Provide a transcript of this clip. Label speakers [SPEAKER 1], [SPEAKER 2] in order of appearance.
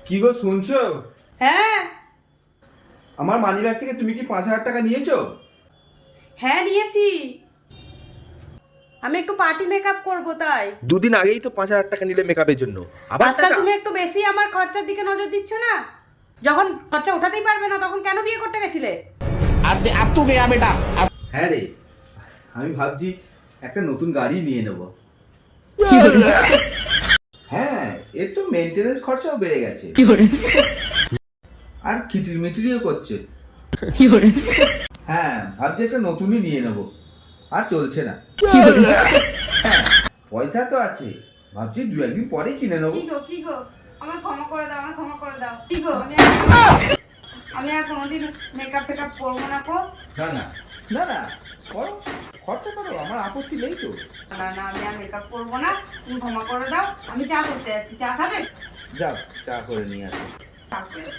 [SPEAKER 1] কি গো শুনছো?
[SPEAKER 2] হ্যাঁ
[SPEAKER 1] আমার মানিব্যাগ থেকে তুমি কি 5,000 টাকা নিয়েছো?
[SPEAKER 2] হ্যাঁ নিয়েছি। আমি একটু পার্টি মেকআপ করব তাই।
[SPEAKER 1] দুদিন আগেই তো 5,000 টাকা নিলে মেকআপের জন্য, আবার
[SPEAKER 2] আজকাল
[SPEAKER 1] টাকা?
[SPEAKER 2] তুমি একটু বেশি আমার খরচার দিকে নজর দিচ্ছ না? যখন খরচা ওঠাতেই পারবে না তখন কেন বিয়ে করতে গেছিলে?
[SPEAKER 3] अब तू गया बेटा।
[SPEAKER 1] হ্যাঁ রে, আমি ভাবছি একটা নতুন গাড়ি নিয়ে নেব। হ্যাঁ, এর তো মেইনটেনেন্স খরচাও বেড়ে গেছে। আর খিটির মিটিরিও করছে। হ্যাঁ, ভাবছি একটা নতুনই নিয়ে নেব। আর চলছে না। হ্যাঁ, পয়সা তো আছে, ভাবছি 2-1 দিন পরেই কিনে নেবো।
[SPEAKER 2] কি গো আমায় ক্ষমা করে দাও, আমায় ক্ষমা করে দাও। কি গো আমি আর কোনোদিন মেকআপ টেকআপ করবো না গো।
[SPEAKER 1] না না না না, করো, খরচা করো, আমার আপত্তি নেই তো।
[SPEAKER 2] না না আমি আর মেকআপ করবো না, তুমি ক্ষমা করে দাও। আমি চা করতে যাচ্ছি, চা খাবে?
[SPEAKER 1] যাও, চা করে নিয়ে আসো।
[SPEAKER 2] চা করে।